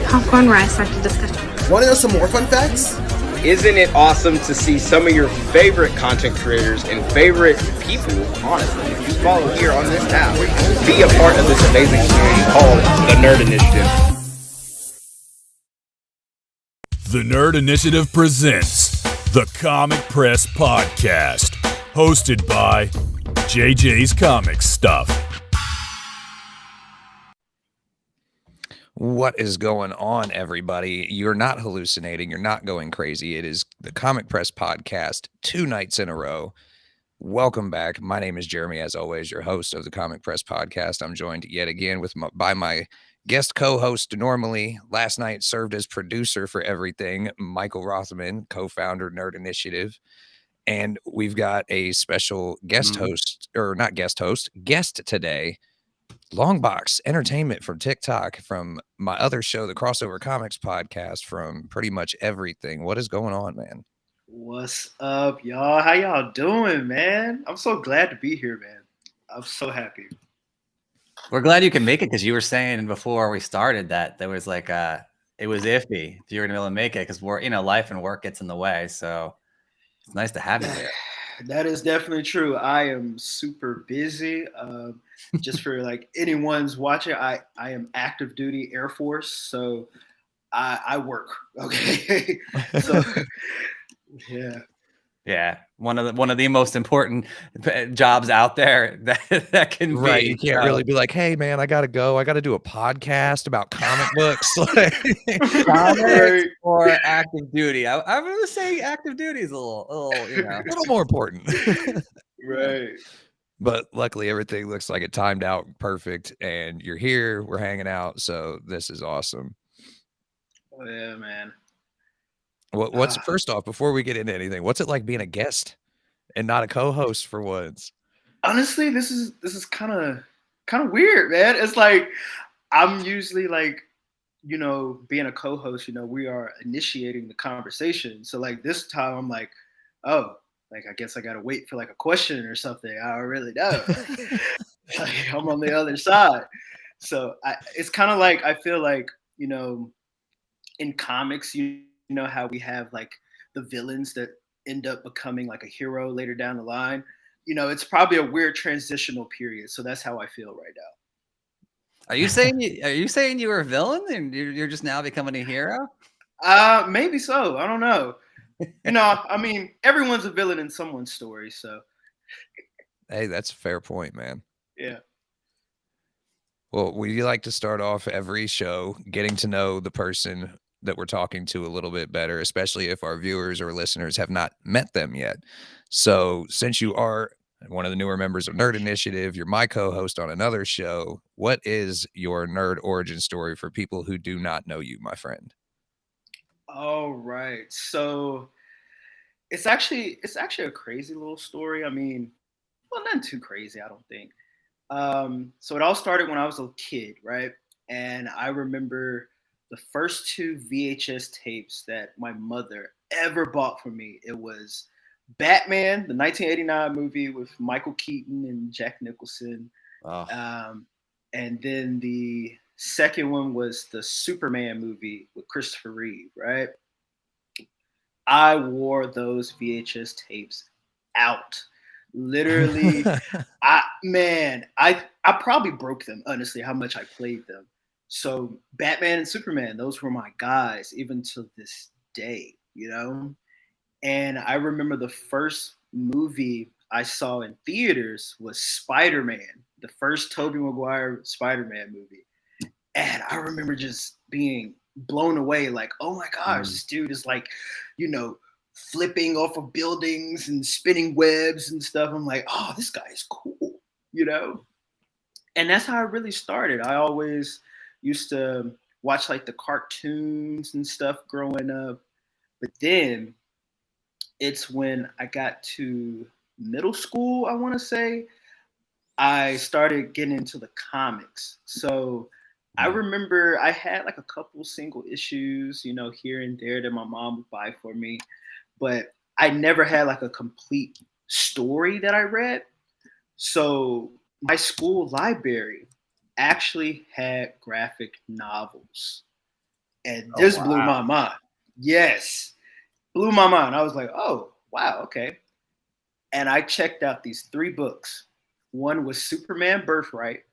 popcorn rice after discussion. Want to know some more fun facts? Isn't it awesome to see some of your favorite content creators and favorite people, honestly, that you follow here on this app, be a part of this amazing community called the Nerd Initiative? The Nerd Initiative presents the Comic Press Podcast, hosted by JJ's Comic Stuff. What is going on, everybody? You're not hallucinating. You're not going crazy. It is the Comic Press Podcast, 2 nights in a row. Welcome back. My name is Jeremy, as always, your host of the Comic Press Podcast. I'm joined yet again by my guest co-host normally. Last night served as producer for everything, Michael Rothman, co-founder, Nerd Initiative. And we've got a special guest today. Longbox Entertainment from TikTok, from my other show, the Crossover Comics Podcast, from pretty much everything. What is going on, man? What's up, y'all? How y'all doing, man? I'm so glad to be here, man. I'm so happy. We're glad you can make it because you were saying before we started that there was like it was iffy if you were gonna be able to make it because life and work gets in the way. So it's nice to have you there. That is definitely true. I am super busy. Just for like anyone's watching, I am active duty Air Force, so I work. Okay, so yeah. One of the most important jobs out there that can be. Right. You can't really be like, hey man, I gotta go. I gotta do a podcast about comic books. Comics or active duty. I'm gonna say active duty is a little a little more important. Right. But luckily everything looks like it timed out perfect, and you're here, we're hanging out, so this is awesome. Oh yeah, man. What's first off, before we get into anything, what's it like being a guest and not a co-host for once? Honestly, this is kind of weird, man. It's like I'm usually like, being a co-host, we are initiating the conversation. So like this time I'm like, oh, like I guess I gotta wait for like a question or something. I don't really know. Like, I'm on the other side. So it's kind of like I feel like, in comics, you know how we have like the villains that end up becoming like a hero later down the line. It's probably a weird transitional period. So that's how I feel right now. Are you saying you were a villain and you're just now becoming a hero? Maybe so. I don't know. I mean, everyone's a villain in someone's story. So, Hey, that's a fair point, man. Yeah. Well, we like to start off every show getting to know the person that we're talking to a little bit better, especially if our viewers or listeners have not met them yet. So since you are one of the newer members of Nerd Initiative, you're my co-host on another show. What is your nerd origin story for people who do not know you, my friend? All right. So it's actually a crazy little story. I mean, well, not too crazy, I don't think. So it all started when I was a kid, right? And I remember the first 2 VHS tapes that my mother ever bought for me. It was Batman, the 1989 movie with Michael Keaton and Jack Nicholson. Oh. And then the second one was the Superman movie with Christopher Reeve, right? I wore those VHS tapes out. Literally, I probably broke them, honestly, how much I played them. So Batman and Superman, those were my guys, even to this day, And I remember the first movie I saw in theaters was Spider-Man, the first Tobey Maguire Spider-Man movie. And I remember just being blown away, like, oh my gosh, this dude is like, flipping off of buildings and spinning webs and stuff. I'm like, oh, this guy is cool, And that's how I really started. I always used to watch like the cartoons and stuff growing up. But then it's when I got to middle school, I want to say, I started getting into the comics. So I remember I had like a couple single issues, here and there that my mom would buy for me. But I never had like a complete story that I read. So my school library actually had graphic novels. And Oh, this blew my mind. Yes, blew my mind. I was like, oh, wow, okay. And I checked out these 3 books. One was Superman Birthright.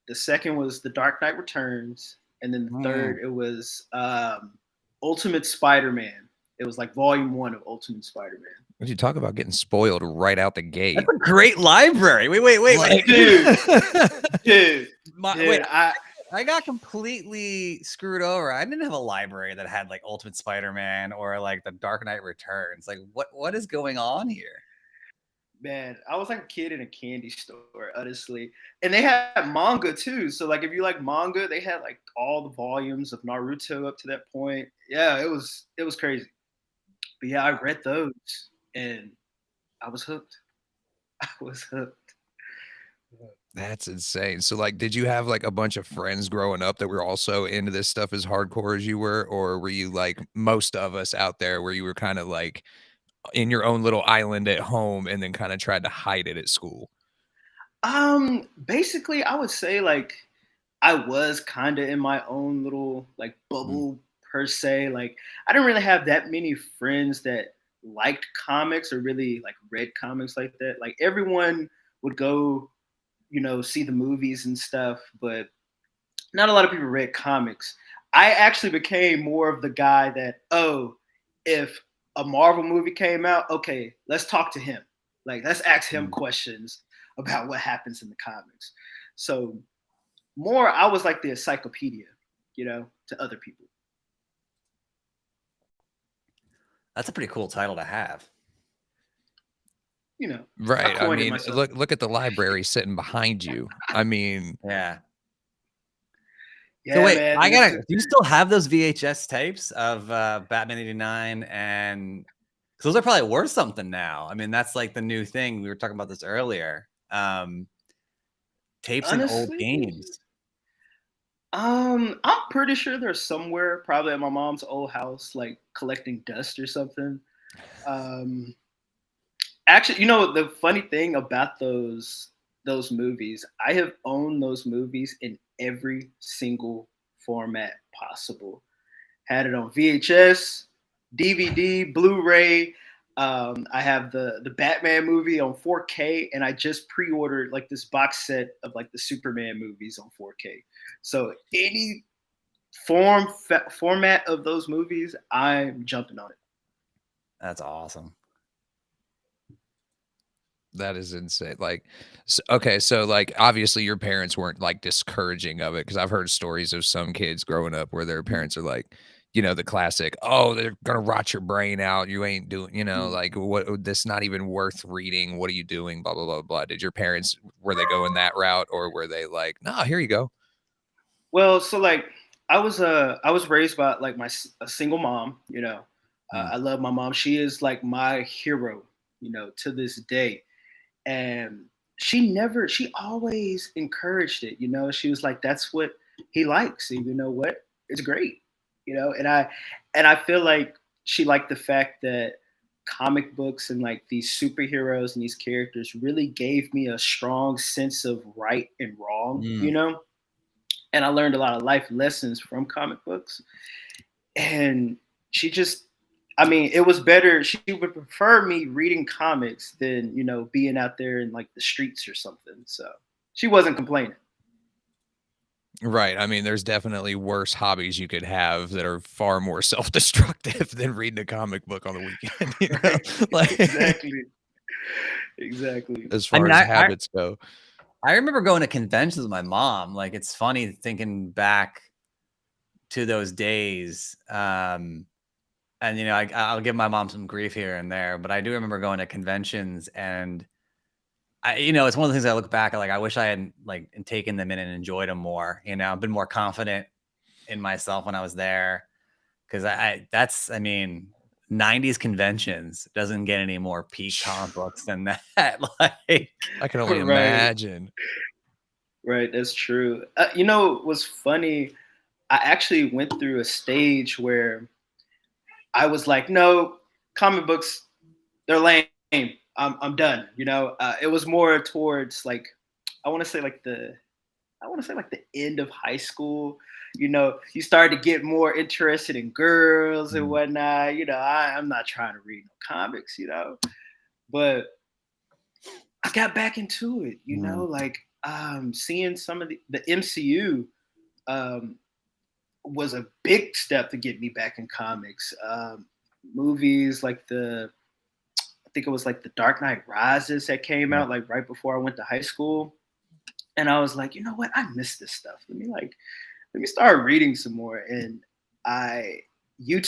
The second was The Dark Knight Returns. And then the third, it was Ultimate Spider-Man. It was like volume 1 of Ultimate Spider-Man. What you talk about getting spoiled right out the gate? That's a great library. Wait. Dude. Wait, I got completely screwed over. I didn't have a library that had like Ultimate Spider-Man or like The Dark Knight Returns. Like, what is going on here? Man, I was like a kid in a candy store, honestly. And they had manga too. So like if you like manga, they had like all the volumes of Naruto up to that point. Yeah, it was crazy. But yeah, I read those and I was hooked. I was hooked. That's insane. So like, did you have like a bunch of friends growing up that were also into this stuff as hardcore as you were? Or were you like most of us out there where you were kind of like in your own little island at home and then kind of tried to hide it at school? Basically I would say like I was kind of in my own little like bubble per se. Like I didn't really have that many friends that liked comics or really like read comics like that. Like everyone would go, see the movies and stuff, but not a lot of people read comics. I actually became more of the guy that, oh, if a Marvel movie came out, okay, let's talk to him. Like let's ask him questions about what happens in the comics. So more, I was like the encyclopedia, to other people. That's a pretty cool title to have. Right. I mean, look at the library sitting behind you. I mean, yeah. Yeah, so wait, man, do you still have those VHS tapes of Batman 89? And those are probably worth something now. I mean, that's like the new thing. We were talking about this earlier. Tapes and old games. I'm pretty sure they're somewhere, probably at my mom's old house, like collecting dust or something. Actually, the funny thing about those movies, I have owned those movies in every single format possible. Had it on VHS, DVD, Blu-ray. I have the Batman movie on 4K, and I just pre-ordered like this box set of like the Superman movies on 4K. So any format of those movies, I'm jumping on it. That's awesome. That is insane. Like, okay, so like obviously your parents weren't like discouraging of it, because I've heard stories of some kids growing up where their parents are like, the classic, oh, they're gonna rot your brain out. You ain't doing, like what? This not even worth reading. What are you doing? Blah blah blah blah. Did your parents, were they going that route, or were they like, no, here you go? Well, so like I was raised by like a single mom. I love my mom. She is like my hero. To this day. And she always encouraged it. She was like, that's what he likes. And you know what? It's great. And I feel like she liked the fact that comic books and like these superheroes and these characters really gave me a strong sense of right and wrong, and I learned a lot of life lessons from comic books. And she just, it was better. She would prefer me reading comics than, being out there in like the streets or something. So she wasn't complaining. Right. I mean, there's definitely worse hobbies you could have that are far more self-destructive than reading a comic book on the weekend. Right. Like, exactly. As far as habits go. I remember going to conventions with my mom. Like, it's funny thinking back to those days. And I'll give my mom some grief here and there, but I do remember going to conventions, and it's one of the things I look back at. Like, I wish I had like taken them in and enjoyed them more. I've been more confident in myself when I was there, because 90s conventions doesn't get any more peak comic books than that. Like, I can only imagine. Right, that's true. What was funny? I actually went through a stage where I was like, no, comic books, they're lame. I'm done. It was more towards like, I want to say like the end of high school. you started to get more interested in girls and whatnot. I'm not trying to read no comics, but I got back into it, like seeing some of the MCU was a big step to get me back in comics. Movies like I think it was like the Dark Knight Rises that came out like right before I went to high school. And I was like, you know what? I miss this stuff. Let me start reading some more. And getting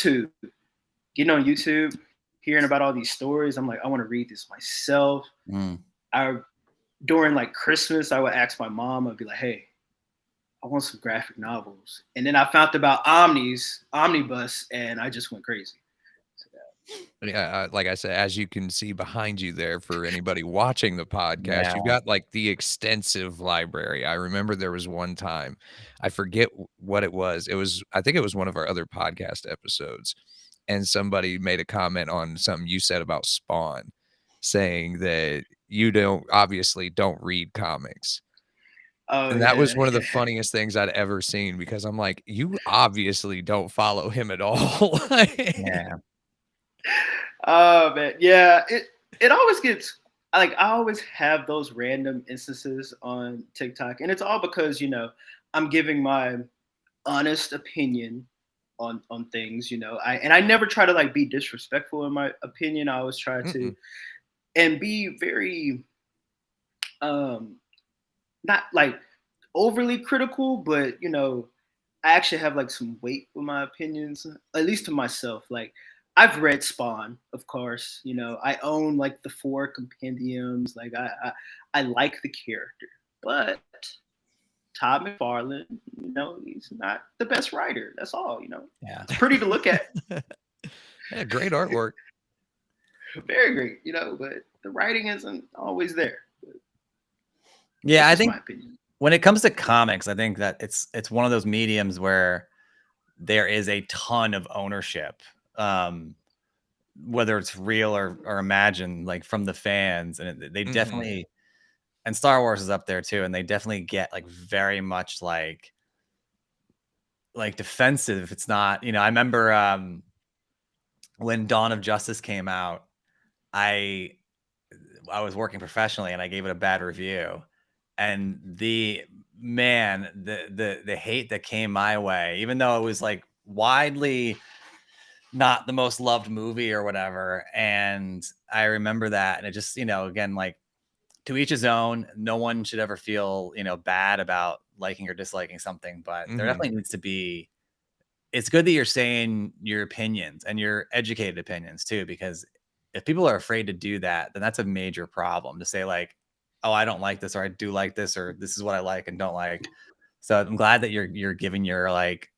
on YouTube, hearing about all these stories. I'm like, I want to read this myself. During like Christmas, I would ask my mom, I'd be like, hey, I want some graphic novels. And then I found about Omnibus, and I just went crazy. Yeah, like I said, as you can see behind you there, for anybody watching the podcast, you've got like the extensive library. I remember there was one time, I forget what it was. I think it was one of our other podcast episodes, and somebody made a comment on something you said about Spawn, saying that you obviously don't read comics. Oh, And that was one of the funniest things I'd ever seen, because I'm like, you obviously don't follow him at all. Yeah. Oh man, yeah. It always gets like I always have those random instances on TikTok, and it's all because I'm giving my honest opinion on things. I never try to like be disrespectful in my opinion. I always try to and be very not like overly critical, but I actually have like some weight with my opinions, at least to myself. Like I've read Spawn, of course. I own like the 4 compendiums. Like I like the character, but Todd McFarlane, he's not the best writer. That's all. Yeah. It's pretty to look at. Yeah, great artwork. Very great. But the writing isn't always there. Yeah, I think my opinion. When it comes to comics, I think that it's one of those mediums where there is a ton of ownership, whether it's real or imagined, like from the fans, and they definitely, and Star Wars is up there too, and they definitely get like very much like defensive. If it's not, I remember when Dawn of Justice came out, I was working professionally and I gave it a bad review, and the hate that came my way, even though it was like widely not the most loved movie or whatever. And I remember that, and it just, again, like, to each his own. No one should ever feel, bad about liking or disliking something, but there definitely needs to be, it's good that you're saying your opinions and your educated opinions too, because if people are afraid to do that, then that's a major problem, to say like, oh, I don't like this, or I do like this, or this is what I like and don't like. So I'm glad that you're giving your like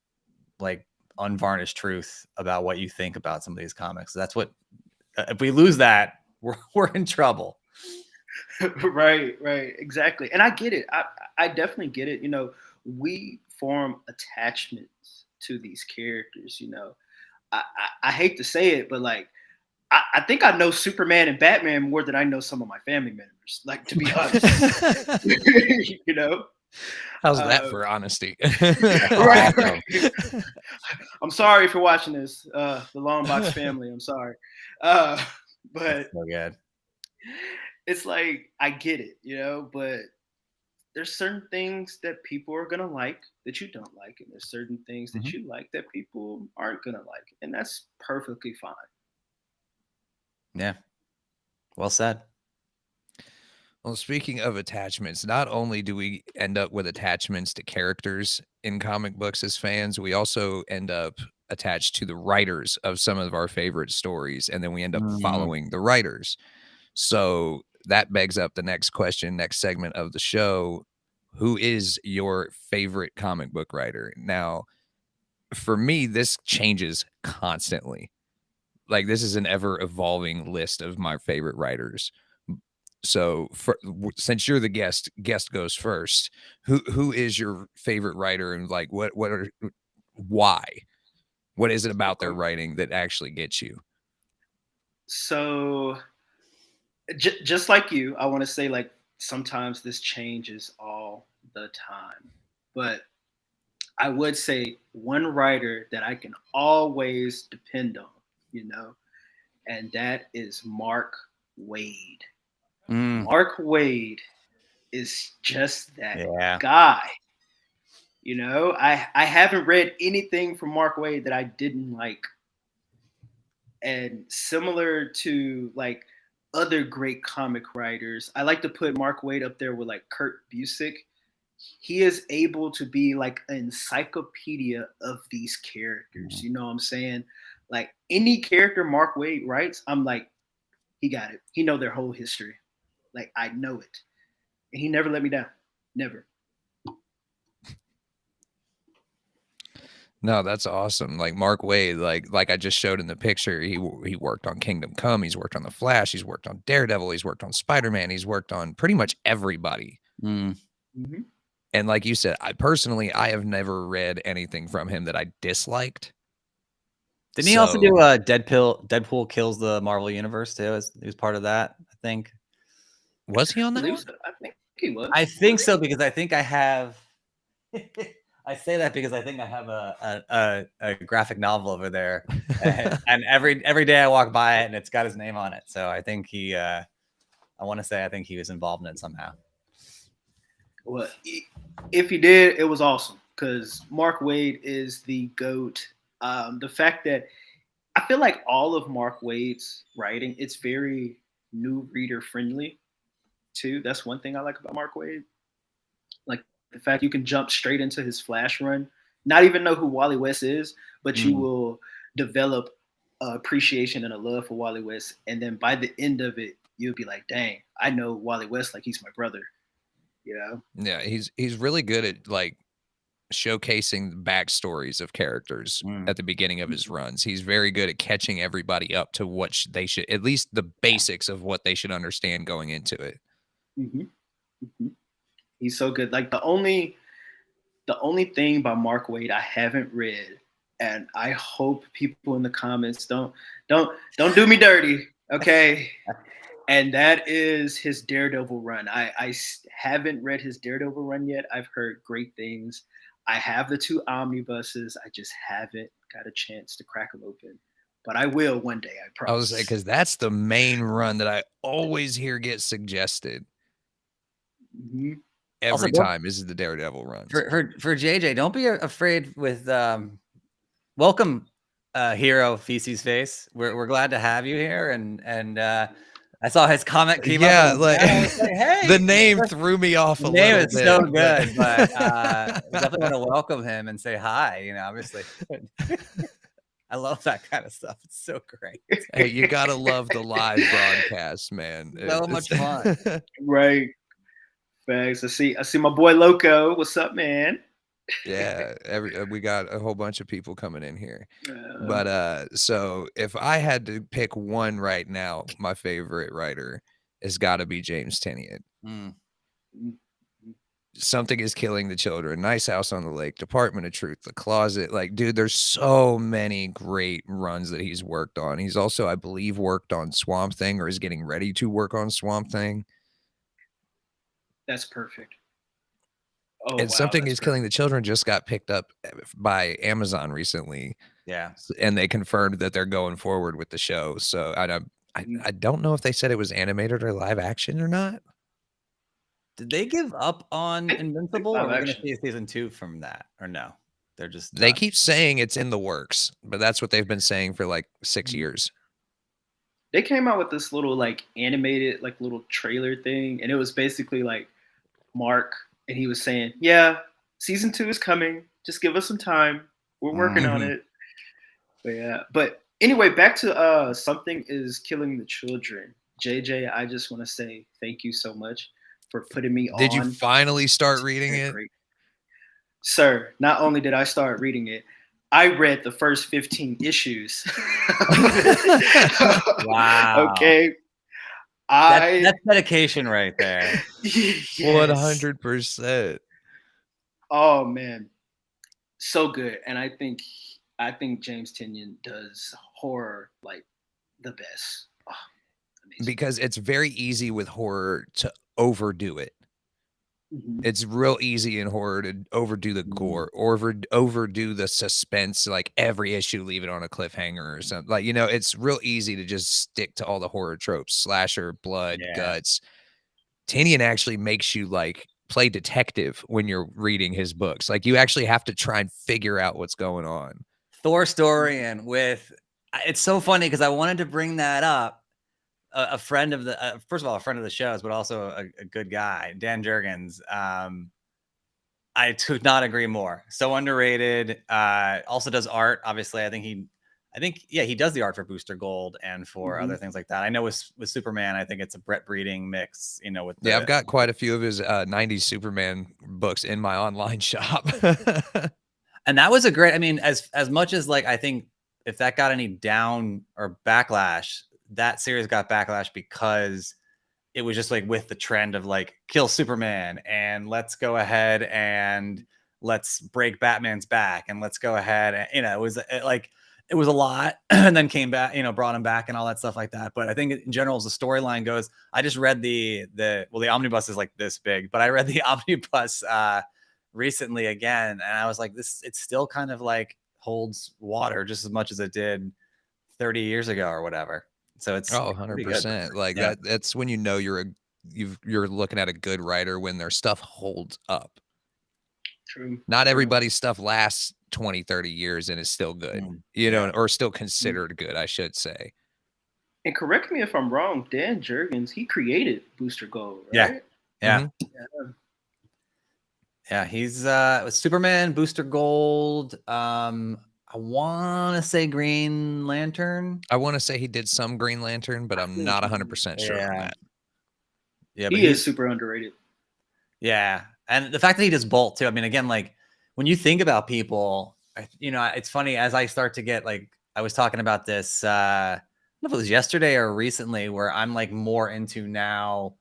unvarnished truth about what you think about some of these comics. That's what, if we lose that, we're in trouble. Right, exactly. And I get it. I definitely get it. We form attachments to these characters. I hate to say it, but like, I think I know Superman and Batman more than I know some of my family members. Like, to be honest, How's that for honesty? Right. I'm sorry if you're watching this, the Longbox family. I'm sorry, but so good. It's like, I get it, but there's certain things that people are gonna like that you don't like, and there's certain things that you like that people aren't gonna like, and that's perfectly fine. Yeah. Well said. Well, speaking of attachments, not only do we end up with attachments to characters in comic books as fans, we also end up attached to the writers of some of our favorite stories, and then we end up following the writers. So that begs up the next question, next segment of the show. Who is your favorite comic book writer? Now, for me, this changes constantly. Like, this is an ever evolving list of my favorite writers. So since you're the guest goes first. Who is your favorite writer, and like why? What is it about their writing that actually gets you? So just like you, I want to say, like, sometimes this changes all the time, but I would say one writer that I can always depend on, and that is Mark Waid. Mark Waid is just that Yeah. guy. I haven't read anything from Mark Waid that I didn't like. And similar to like other great comic writers, I like to put Mark Waid up there with like Kurt Busiek. He is able to be like an encyclopedia of these characters. You know what I'm saying? Like any character Mark Waid writes, I'm like, he got it. He know their whole history. Like I know it. And he never let me down. Never. No, that's awesome. Like Mark Waid, like I just showed in the picture, he worked on Kingdom Come, he's worked on The Flash, he's worked on Daredevil, he's worked on Spider-Man, he's worked on pretty much everybody. Mm-hmm. And like you said, I have never read anything from him that I disliked. Didn't he also do Deadpool Kills the Marvel Universe too? He was part of that, I think. Was he on that one? I think he was. I think so, because I think I have I say that because I think I have a graphic novel over there, and every day I walk by it and it's got his name on it. So I think I want to say I think he was involved in it somehow. Well, if he did, it was awesome because Mark Waid is the GOAT. The fact that I feel like all of Mark Waid's writing, it's very new reader friendly too. That's one thing I like about Mark Waid. Like the fact you can jump straight into his Flash run, not even know who Wally West is, but you will develop appreciation and a love for Wally West. And then by the end of it, you'll be like, dang, I know Wally West like he's my brother. Yeah, he's really good at like showcasing the backstories of characters at the beginning of his runs. He's very good at catching everybody up to what they should, at least the basics of what they should understand going into it. He's so good. Like the only thing by Mark Waid I haven't read, and I hope people in the comments don't do me dirty, okay? And that is his Daredevil run. I haven't read his Daredevil run yet. I've heard great things. I have the 2 omnibuses. I just haven't got a chance to crack them open. But I will one day, I promise. I was like, because that's the main run that I always hear get suggested. Every time is the Daredevil run. For JJ, don't be afraid with welcome hero Feces Face. We're glad to have you here, and I saw his comment came up. Yeah, like hey, the name threw me off a little bit. The name is so good, but definitely want to welcome him and say hi. Obviously. I love that kind of stuff. It's so great. Hey, you gotta love the live broadcast, man. So much fun. Right. Thanks. I see my boy Loco. What's up, man? Yeah, we got a whole bunch of people coming in here. But so if I had to pick one right now, my favorite writer has got to be James Tynion. Something is Killing the Children, Nice House on the Lake, Department of Truth, The Closet. Like, dude, there's so many great runs that he's worked on. He's also, I believe, worked on Swamp Thing or is getting ready to work on Swamp Thing. That's perfect. Oh, and wow, Something is Killing the Children just got picked up by Amazon recently. Yeah. And they confirmed that they're going forward with the show. So I don't know if they said it was animated or live action or not. Did they give up on Invincible, or are we going to see a season 2 from that, or no? They're just They keep saying it's in the works, but that's what they've been saying for like 6 years. They came out with this little like animated like little trailer thing, and it was basically like Mark, and he was saying, "Yeah, season 2 is coming. Just give us some time. We're working on it." But yeah, but anyway, back to Something is Killing the Children. JJ, I just want to say thank you so much for putting me on. Did you finally start reading it? Great. Sir, not only did I start reading it, I read the first 15 issues. Wow. Okay. That's dedication right there. Yes. 100%. Oh man. So good. And I think James Tynion does horror like the best. Oh, because it's very easy with horror to overdo it. It's real easy in horror to overdo the gore, or overdo the suspense, like every issue leave it on a cliffhanger or something. Like, it's real easy to just stick to all the horror tropes, slasher, blood, guts. Tinian actually makes you like play detective when you're reading his books. Like, you actually have to try and figure out what's going on. Thor Storian with, it's so funny because I wanted to bring that up. A friend of the, first of all, a friend of the shows, but also a good guy, Dan Jurgens. I could not agree more. So underrated. Also does art. Obviously, I think he does the art for Booster Gold and for other things like that. I know with Superman, I think it's a Brett Breeding mix. With I've got quite a few of his 90s Superman books in my online shop. And that was a great. I mean, as much as like I think if that got any down or backlash, that series got backlash because it was just like with the trend of like kill Superman and let's go ahead and let's break Batman's back and let's go ahead and it was it was a lot and then came back, brought him back and all that stuff like that. But I think in general, as the storyline goes, I just read the omnibus is like this big, but I read the omnibus recently again, and I was like, it's still kind of like holds water just as much as it did 30 years ago or whatever. So it's 100%. Like that's when you're looking at a good writer, when their stuff holds up. True. Not everybody's stuff lasts 20, 30 years and is still good, or still considered good, I should say. And correct me if I'm wrong, Dan Jurgens, he created Booster Gold, right? Yeah. Yeah, he's with Superman, Booster Gold. I want to say Green Lantern. I want to say he did some Green Lantern, but I'm not 100% sure on that. Yeah, but he is super underrated. Yeah, and the fact that he does Bolt too. I mean, again, like when you think about people, it's funny as I start to get like I was talking about this. I don't know if it was yesterday or recently, where I'm like more into now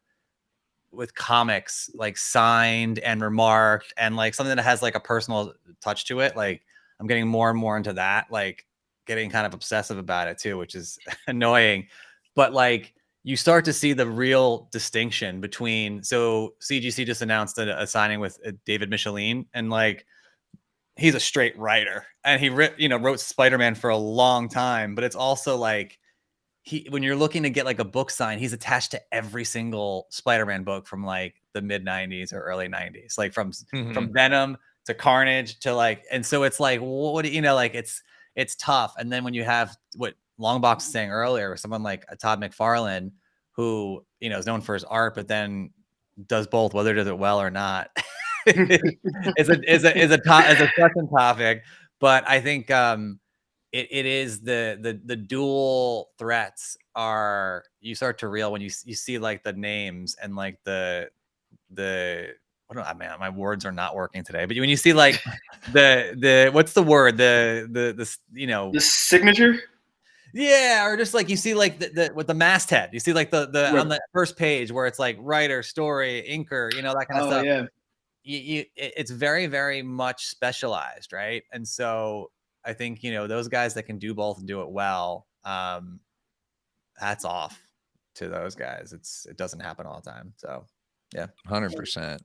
with comics, like signed and remarked, and like something that has like a personal touch to it. Like I'm getting more and more into that, like getting kind of obsessive about it too, which is annoying. But like you start to see the real distinction between, so CGC just announced a signing with David Michelin, and like he's a straight writer, and he wrote Spider-Man for a long time, but it's also like when you're looking to get like a book signed, he's attached to every single Spider-Man book from like the mid 90s or early 90s, like from Venom to Carnage to like, and so it's like, what like it's tough. And then when you have what Longbox was saying earlier, someone like Todd McFarlane, who is known for his art, but then does both, whether does it well or not, is a second topic. But I think it is the dual threats are, you start to reel when you see like the names and like the my words are not working today, but when you see like the what's the word, the signature. Yeah, or just like you see like the with the masthead, you see like the on the first page where it's like writer, story, inker, that kind of stuff. Yeah. It's very, very much specialized, right? And so I think those guys that can do both and do it well, hats off to those guys. It doesn't happen all the time. So yeah, 100%.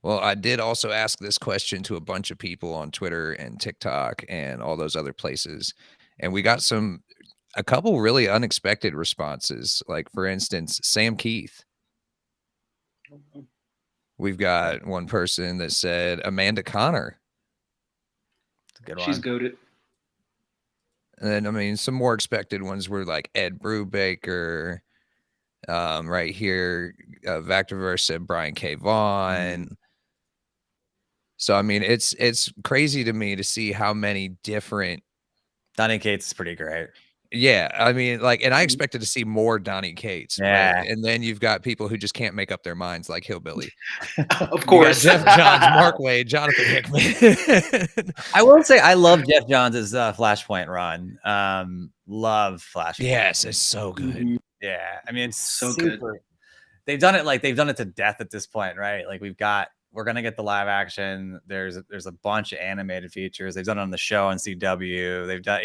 Well, I did also ask this question to a bunch of people on Twitter and TikTok and all those other places, and we got a couple really unexpected responses. Like, for instance, Sam Keith. We've got one person that said Amanda Connor. Good one. She's goated. And I mean, some more expected ones were like Ed Brubaker. Right here, Vectorverse said Brian K. Vaughan. So I mean, it's crazy to me to see how many different. Donny Cates is pretty great. Yeah, I mean, like, and I expected to see more Donny Cates. Yeah, right? And then you've got people who just can't make up their minds, like Hillbilly. Of course, Jeff Johns, Mark Waid, Jonathan Hickman. I will say I love Jeff Johns' Flashpoint run. Love Flashpoint. Yes, it's so good. Yeah, I mean, it's so good. They've done it to death at this point, right? Like we're gonna get the live action. There's a bunch of animated features. They've done it on the show on CW. They've done,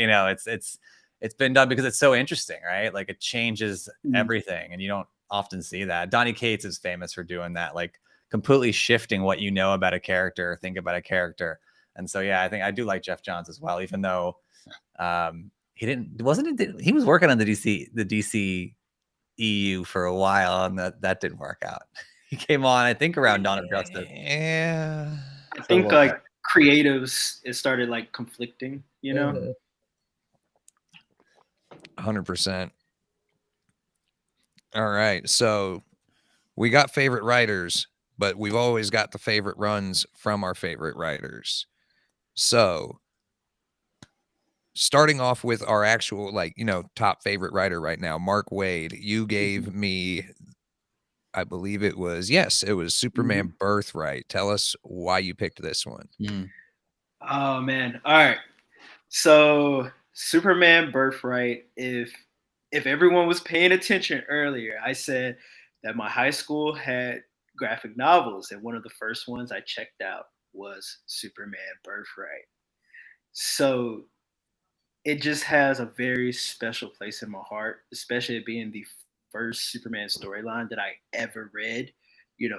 it's been done because it's so interesting, right? Like it changes everything, and you don't often see that. Donny Cates is famous for doing that, like completely shifting what you know about a character or think about a character. And so, yeah, I think I do like Jeff Johns as well, even though he was working on the DC EU for a while, and that didn't work out. He came on, I think, around Dawn of Justice. Yeah. I think like creatives, it started like conflicting, you know? 100%. All right. So we got favorite writers, but we've always got the favorite runs from our favorite writers. So starting off with our actual, like, top favorite writer right now, Mark Waid, you gave me, I believe it was Superman Birthright. Tell us why you picked this one. Oh man. All right. So Superman Birthright, if everyone was paying attention earlier, I said that my high school had graphic novels, and one of the first ones I checked out was Superman Birthright. So it just has a very special place in my heart, especially it being the first Superman storyline that I ever read,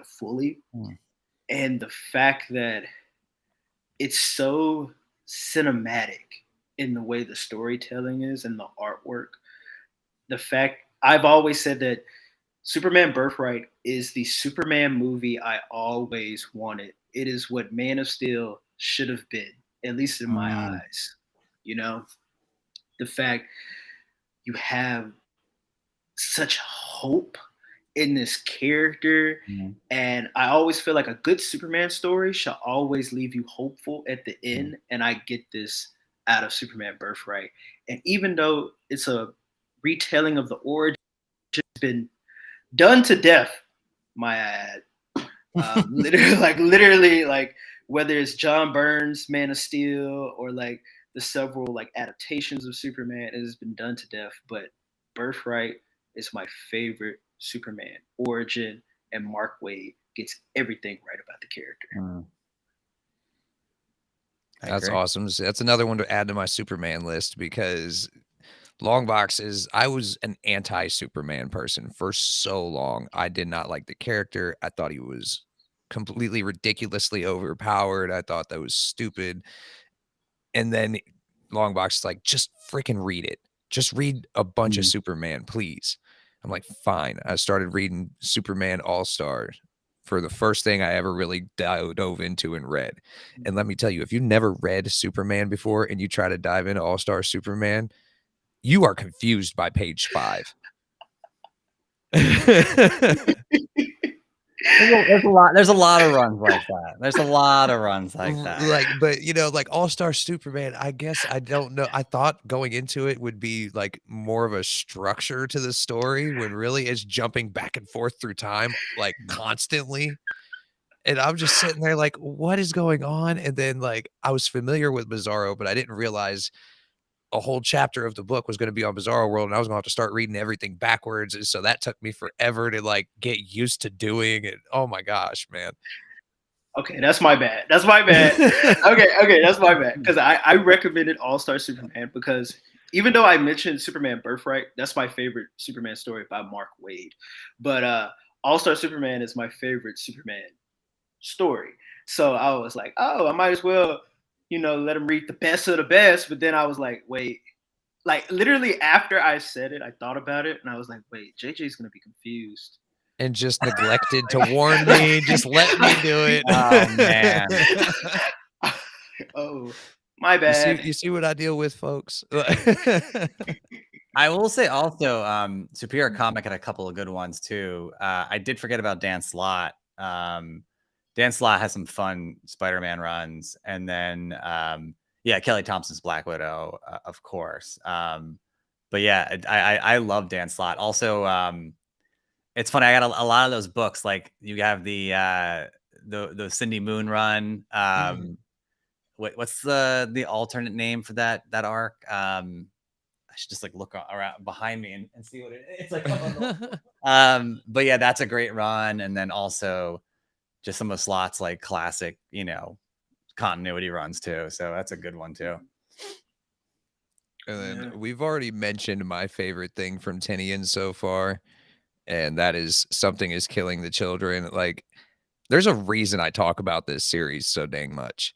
fully. And the fact that it's so cinematic in the way the storytelling is and the artwork. The fact I've always said that Superman Birthright is the Superman movie I always wanted. It is what Man of Steel should have been, at least in my eyes. The fact you have such hope in this character, and I always feel like a good Superman story should always leave you hopeful at the end, and I get this out of Superman Birthright. And even though it's a retelling of the origin, it's been done to death, my ad. Literally, like whether it's John Byrne's Man of Steel or like the several like adaptations of Superman, it has been done to death. But Birthright is my favorite Superman origin, and Mark Waid gets everything right about the character. That's awesome. That's another one to add to my Superman list, because Longbox I was an anti-Superman person for so long. I did not like the character. I thought he was completely ridiculously overpowered. I thought that was stupid. And then Longbox is like, just freaking read it. Just read a bunch of Superman, please. I'm like, fine. I started reading Superman All-Star for the first thing I ever really dove into and read. And let me tell you, if you never read Superman before and you try to dive into All-Star Superman, you are confused by page 5. There's a lot of runs like that. There's a lot of runs like that. But All-Star Superman, I guess, I don't know. I thought going into it would be like more of a structure to the story, when really it's jumping back and forth through time like constantly. And I'm just sitting there like, what is going on? And then like I was familiar with Bizarro, but I didn't realize a whole chapter of the book was going to be on Bizarro World, and I was going to have to start reading everything backwards. And so that took me forever to like get used to doing it. Oh my gosh, man. Okay, that's my bad. That's my bad. Okay, that's my bad. Because I recommended All-Star Superman because even though I mentioned Superman Birthright, that's my favorite Superman story by Mark Waid. But All-Star Superman is my favorite Superman story. So I was like, oh, I might as well let him read the best of the best. But then I was like, wait, like literally after I said it, I thought about it and I was like, wait, JJ's going to be confused. And just neglected to warn me. Just let me do it. Oh, man. Oh, my bad. You see what I deal with, folks? I will say also, Superior Comic had a couple of good ones too. I did forget about Dan Slott. Dan Slott has some fun Spider-Man runs, and then Kelly Thompson's Black Widow, of course. But yeah, I love Dan Slott. Also, it's funny. I got a lot of those books. Like you have the Cindy Moon run. What's the alternate name for that arc? I should just like look around behind me and see what it's like. But yeah, that's a great run, and then also just some of Slott's like classic, continuity runs too. So that's a good one too. And then we've already mentioned my favorite thing from Tinian so far, and that is Something is Killing the Children. Like, There's a reason I talk about this series so dang much.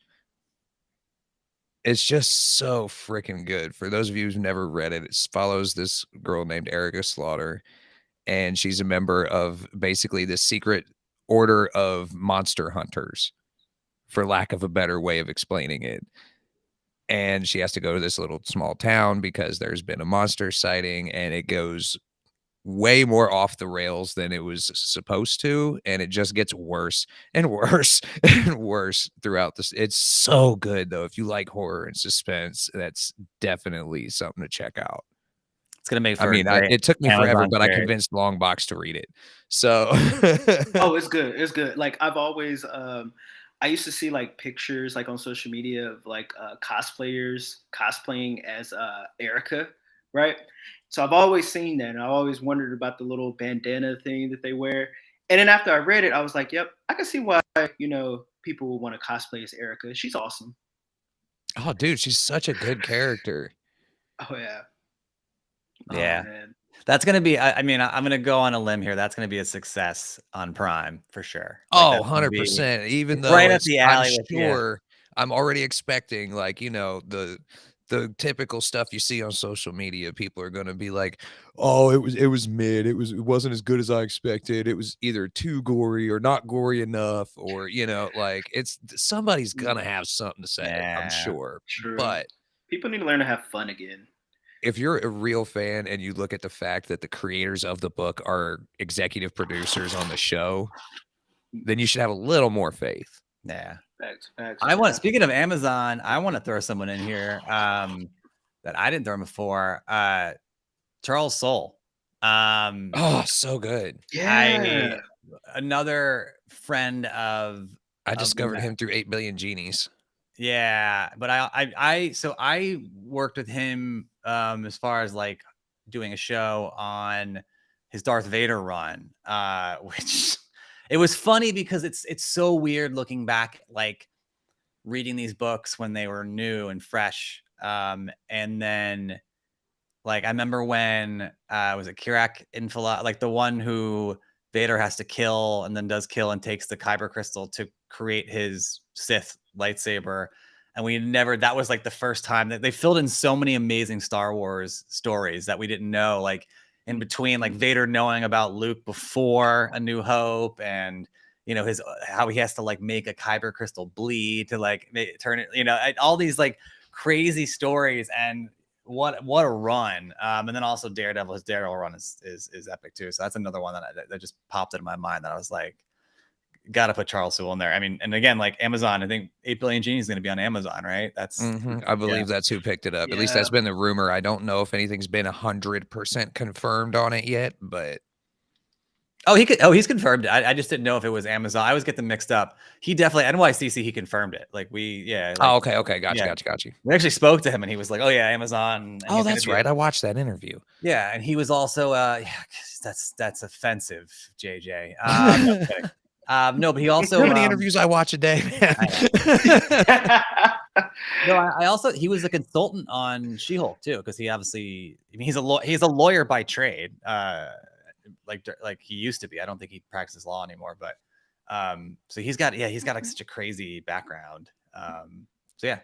It's just so freaking good. For those of you who've never read it, it follows this girl named Erica Slaughter, and she's a member of basically the secret order of monster hunters, for lack of a better way of explaining it. And she has to go to this little small town because there's been a monster sighting, and it goes way more off the rails than it was supposed to, and it just gets worse and worse and worse throughout this. It's so good though. If you like horror and suspense, that's definitely something to check out. It's gonna make for I mean, a great it took me forever, Amazon but I series. convinced Longbox to read it. So Oh, it's good. It's good. Like I've always, I used to see like pictures like on social media of like cosplayers cosplaying as Erica, right? So I've always seen that, and I always wondered about the little bandana thing that they wear. And then after I read it, I was like, "Yep, I can see why people would want to cosplay as Erica. She's awesome." oh dude, she's such a good character. Oh yeah. Yeah. Oh, man. That's gonna be. I mean, I'm gonna go on a limb here. That's gonna be a success on Prime for sure. Oh, that's gonna be 100%. Even though right up the alley I'm with you. sure I'm already expecting, like, the typical stuff you see on social media. People are gonna be like, "Oh, it was mid. It wasn't as good as I expected. It was either too gory or not gory enough, or like it's somebody's gonna have something to say, I'm Yeah. sure." True. But People need to learn to have fun again. if you're a real fan and you look at the fact that the creators of the book are executive producers on the show, then you should have a little more faith. Yeah. Facts. Speaking of Amazon, I want to throw someone in here that I didn't throw before. Charles Soule. Oh, so good. Yeah. Another friend of I discovered him through 8 Billion Genies. Yeah, but I worked with him as far as like doing a show on his Darth Vader run, which it was funny because it's so weird looking back, like reading these books when they were new and fresh. And then like I remember when was it Kirak Infala, like the one who Vader has to kill and then does kill and takes the Kyber crystal to create his Sith lightsaber. And that was like the first time that they filled in so many amazing Star Wars stories that we didn't know, like in between, like Vader knowing about Luke before A New Hope, and how he has to like make a Kyber crystal bleed to like turn it, all these like crazy stories. And what a run. And then also Daredevil, his Daredevil run is epic too. So that's another one that just popped into my mind that I was like, gotta put Charles Soule in there. I mean, and again, like Amazon, I think 8 Billion Genies is going to be on Amazon, right? That's I believe that's who picked it up. At least that's been the rumor. I don't know if anything's been 100% confirmed on it yet, but he's confirmed it. I just didn't know if it was Amazon. I always get them mixed up. He definitely NYCC, he confirmed it. Like okay, gotcha. We actually spoke to him and he was like, "Oh yeah, Amazon." And that's right. I watched that interview. Yeah, and he was also that's offensive, JJ. No, but he also how many interviews I watch a day, man? He was a consultant on She-Hulk too, because he obviously, I mean, he's a lawyer by trade, like he used to be. I don't think he practices law anymore, but so he's got like such a crazy background. So yeah,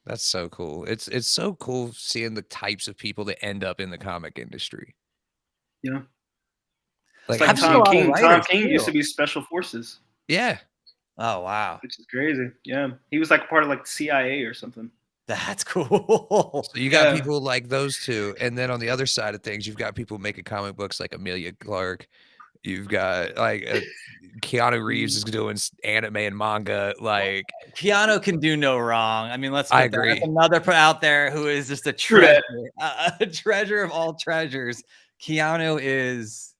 that's so cool. It's so cool seeing the types of people that end up in the comic industry. Yeah. Like Tom King. Tom King used to be Special Forces. Yeah. Oh wow. Which is crazy. Yeah. He was like part of like the CIA or something. That's cool. So you got people like those two, and then on the other side of things, you've got people making comic books like Amelia Clark. You've got like Keanu Reeves is doing anime and manga. Like Keanu can do no wrong. I mean, I agree. That's another out there who is just a treasure, a treasure of all treasures. Keanu is,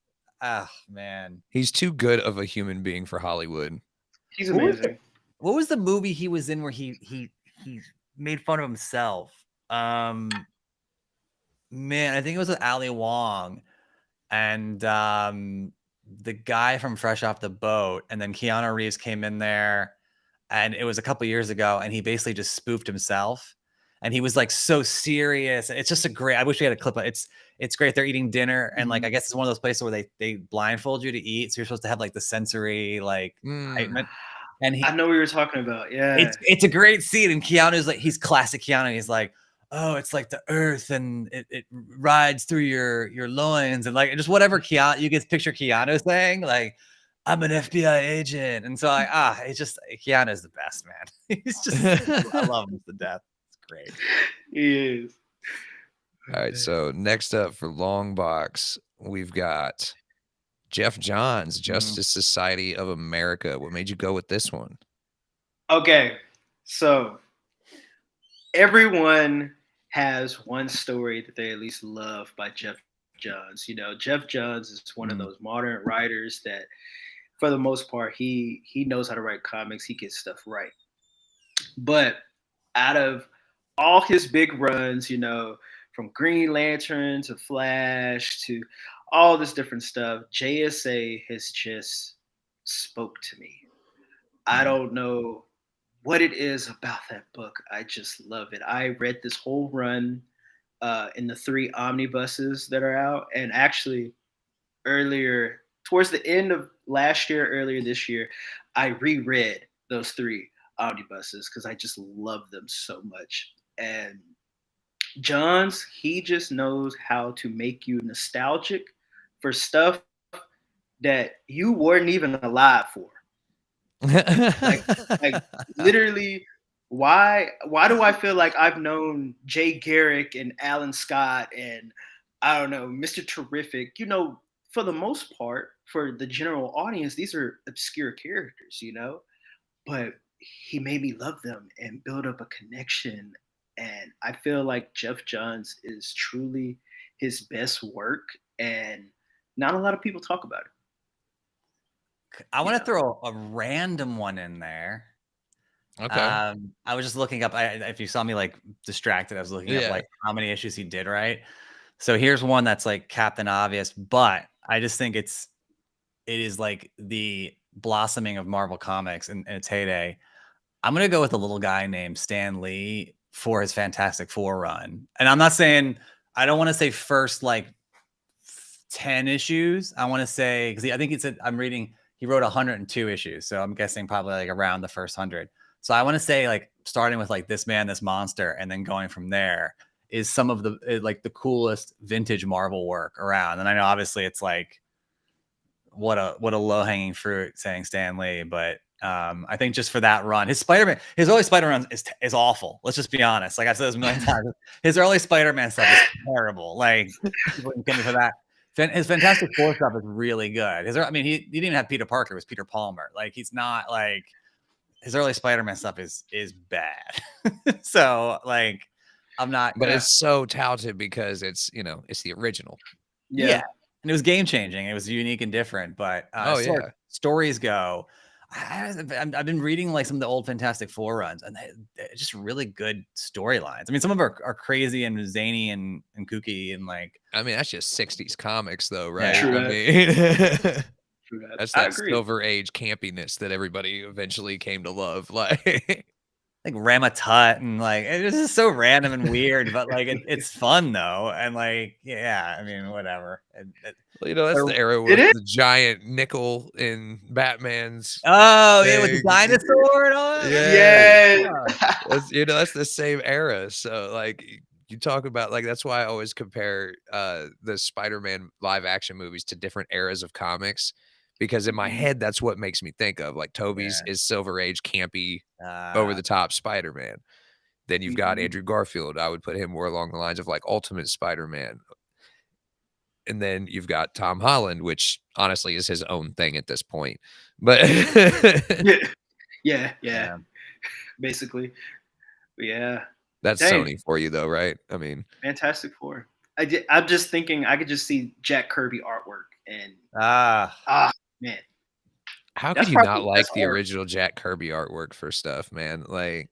man, he's too good of a human being for Hollywood. He's amazing. What was the movie he was in where he made fun of himself? Man, I think it was with Ali Wong and the guy from Fresh Off the Boat, and then Keanu Reeves came in there, and it was a couple years ago, and he basically just spoofed himself, and he was like so serious. It's just a great. I wish we had a clip. It's great. They're eating dinner, and like I guess it's one of those places where they blindfold you to eat, so you're supposed to have like the sensory like excitement. And I know what you were talking about. Yeah, it's a great scene, and Keanu's like he's classic Keanu. He's like, oh, it's like the earth, and it rides through your loins, and like just whatever Keanu you get picture Keanu saying like. I'm an FBI agent. And so it's just Keanu's the best, man. He's just I love him to death. It's great. He is. All right, so next up for Longbox, we've got Jeff Johns, Justice Society of America. What made you go with this one? Okay, so everyone has one story that they at least love by Jeff Johns. You know, Jeff Johns is one of those modern writers that, for the most part, he knows how to write comics. He gets stuff right. But out of all his big runs, you know, from Green Lantern to Flash to all this different stuff, JSA has just spoke to me. I don't know what it is about that book. I just love it. I read this whole run in the 3 omnibuses that are out. And actually, earlier, towards the end of last year, earlier this year, I reread those 3 omnibuses because I just love them so much. And Johns, he just knows how to make you nostalgic for stuff that you weren't even alive for. like literally, why do I feel like I've known Jay Garrick and Alan Scott and I don't know, Mr. Terrific, you know, for the most part, for the general audience, these are obscure characters, you know, but he made me love them and build up a connection. And I feel like Jeff Johns is truly his best work, and not a lot of people talk about it. I want to throw a random one in there. Okay. I was just looking up. If you saw me like distracted, I was looking up like how many issues he did right. So here's one that's like Captain Obvious, but I just think it is like the blossoming of Marvel Comics in its heyday. I'm gonna go with a little guy named Stan Lee for his Fantastic Four run, and I'm not saying I don't want to say first like 10 issues. I want to say because I think I'm reading. He wrote 102 issues, so I'm guessing probably like around the first 100. So I want to say like starting with like This Man, This Monster, and then going from there is some of the like the coolest vintage Marvel work around. And I know obviously it's like what a low hanging fruit saying Stan Lee, but I think just for that run, his early Spider-Man is awful. Let's just be honest. Like I've said this a million times, his early Spider-Man stuff is terrible. Like people can get me for that. His Fantastic Four stuff is really good. He didn't even have Peter Parker. It was Peter Palmer. Like he's not like his early Spider-Man stuff is bad. So like I'm not. But it's so touted because it's it's the original. Yeah. And it was game changing. It was unique and different. But stories go. I've been reading like some of the old Fantastic Four runs, and they're just really good storylines. I mean, some of them are crazy and zany and kooky and like. I mean, that's just 60s comics, though, right? True I that. mean, True that. that's I that agree. Silver Age campiness that everybody eventually came to love. Like Ramatut and like it's just so random and weird, but like it's fun though, and like I mean whatever. Well, that's the era with the giant nickel in Batman's. Oh yeah, with the dinosaur and all. That's the same era. So like you talk about like that's why I always compare the Spider-Man live action movies to different eras of comics. Because in my head, that's what makes me think of like Toby's is Silver Age campy, over the top Spider-Man. Then you've got Andrew Garfield. I would put him more along the lines of like Ultimate Spider-Man. And then you've got Tom Holland, which honestly is his own thing at this point. But yeah, basically, yeah. That's Sony for you, though, right? I mean, Fantastic Four. I'm just thinking I could just see Jack Kirby artwork and man. How could you not like the original Jack Kirby artwork for stuff, man? Like,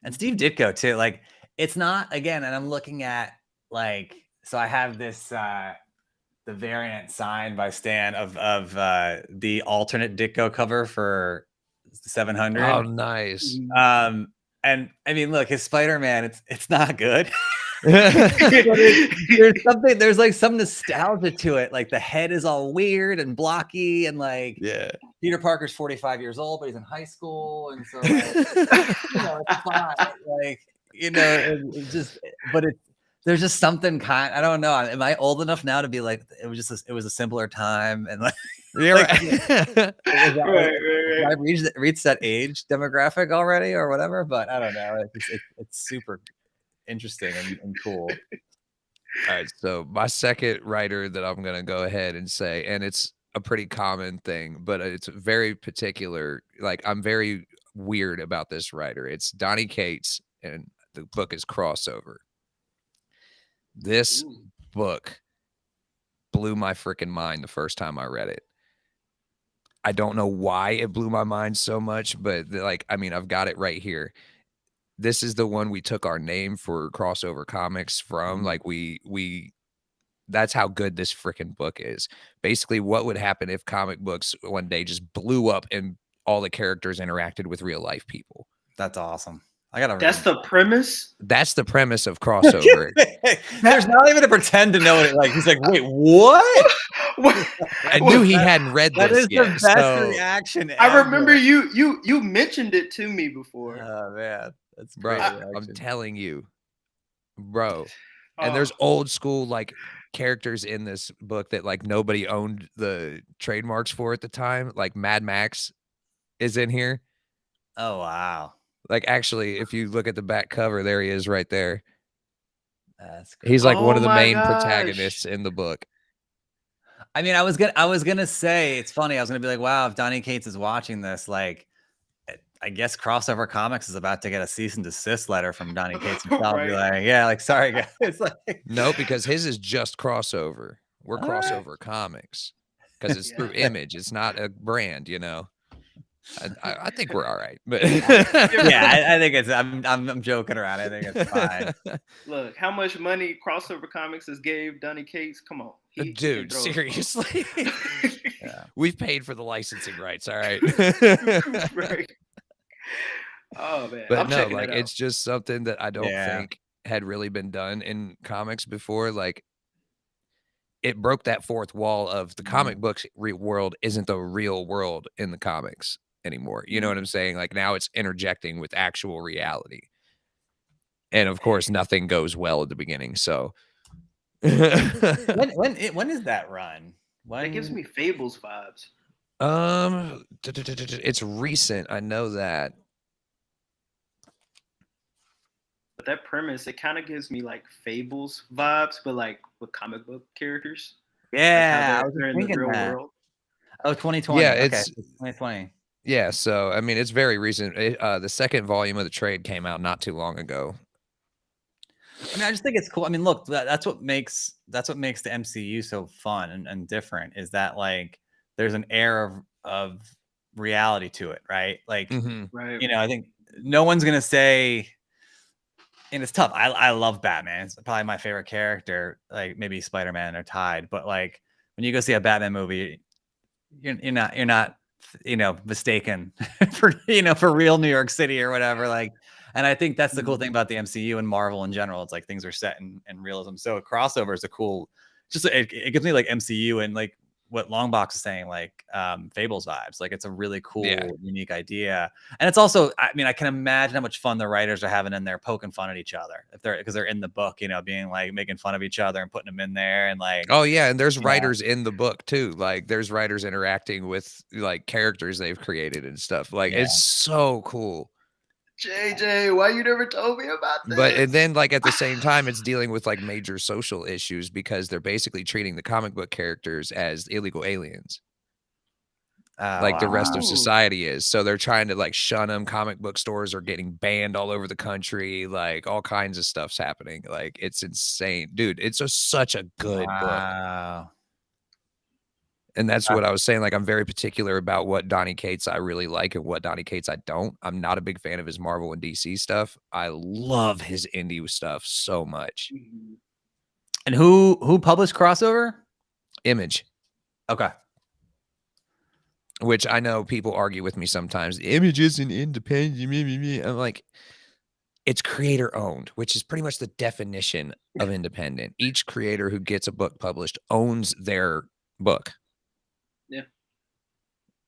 and Steve Ditko too. Like, it's not again, and I'm looking at like, so I have this the variant signed by Stan of the alternate Ditko cover for 700. Oh, nice. And I mean, look, his Spider-Man, it's not good. There's like some nostalgia to it. Like the head is all weird and blocky, and like Peter Parker's 45 years old, but he's in high school, and so like, it's fine. Like it's just, but there's just something I don't know. Am I old enough now to be like it was a simpler time and like Right. I reached that age demographic already or whatever? But I don't know. It's super interesting and cool. All right, so my second writer that I'm gonna go ahead and say, and it's a pretty common thing, but it's very particular. Like I'm very weird about this writer. It's Donny Cates, and the book is Crossover. This book blew my freaking mind the first time I read it. I don't know why it blew my mind so much, but like, I mean, I've got it right here. This is the one we took our name for Crossover Comics from. Like that's how good this freaking book is. Basically, what would happen if comic books one day just blew up and all the characters interacted with real life people? That's awesome. I gotta. That's the premise. That's the premise of Crossover. There's not even a pretend to know what it like. He's like, wait, what? I knew he hadn't read this. That is yet, the best reaction. I remember you mentioned it to me before. Oh man, that's bro. great. I'm telling you, bro. And there's old school like characters in this book that like nobody owned the trademarks for at the time. Like Mad Max is in here. Oh wow. Like actually, if you look at the back cover, there he is right there. That's great. He's like one of the main protagonists in the book. I mean, I was gonna say it's funny. I was gonna be like, wow, if Donny Cates is watching this, like, I guess Crossover Comics is about to get a cease and desist letter from Donny Cates himself. Right. Be like, yeah, like, sorry guys. It's like, no, because his is just Crossover. We're Crossover Comics because it's through Image. It's not a brand, you know. I think we're all right, but yeah, I think it's. I'm joking around. I think it's fine. Look, how much money Crossover Comics has gave Donny Cates? Come on, dude, seriously. We've paid for the licensing rights. All right. Right. Oh man, but no, like it's just something that I don't think had really been done in comics before. Like it broke that fourth wall of the comic books world isn't the real world in the comics anymore. You know what I'm saying? Like now it's interjecting with actual reality. And of course, nothing goes well at the beginning. So when is that run? It gives me Fables vibes. It's recent. I know that. But that premise, it kind of gives me like Fables vibes, but like with comic book characters. Yeah, like they're in the real world. Oh, 2020. Yeah, it's 2020. Yeah, so I mean, it's very recent. The second volume of the trade came out not too long ago. I mean, I just think it's cool. I mean, look, that's what makes the MCU so fun and different. Is that like there's an air of reality to it, right? Like, right. You know, I think no one's gonna say, and it's tough. I love Batman. It's probably my favorite character. Like maybe Spider-Man are tied, but like when you go see a Batman movie, you're not mistaken for real New York City or whatever. Like, and I think that's the cool thing about the MCU and Marvel in general. It's like things are set in realism. So a crossover is a cool, just it gives me like MCU and like what Longbox is saying, like Fables vibes. Like it's a really cool, unique idea. And it's also, I mean, I can imagine how much fun the writers are having in there poking fun at each other because they're in the book, being like making fun of each other and putting them in there and like. Oh yeah, and there's writers in the book too. Like there's writers interacting with like characters they've created and stuff. Like it's so cool. JJ, why you never told me about this? But and then like at the same time, it's dealing with like major social issues because they're basically treating the comic book characters as illegal aliens. Like the rest of society is. So they're trying to like shun them. Comic book stores are getting banned all over the country. Like all kinds of stuff's happening. Like it's insane. Dude, it's such a good book. And that's what I was saying. Like, I'm very particular about what Donny Cates I really like and what Donny Cates I don't. I'm not a big fan of his Marvel and DC stuff. I love his indie stuff so much. And who published Crossover? Image. Okay. Which I know people argue with me sometimes. Image isn't independent. I'm like, it's creator owned, which is pretty much the definition of independent. Each creator who gets a book published owns their book. Yeah.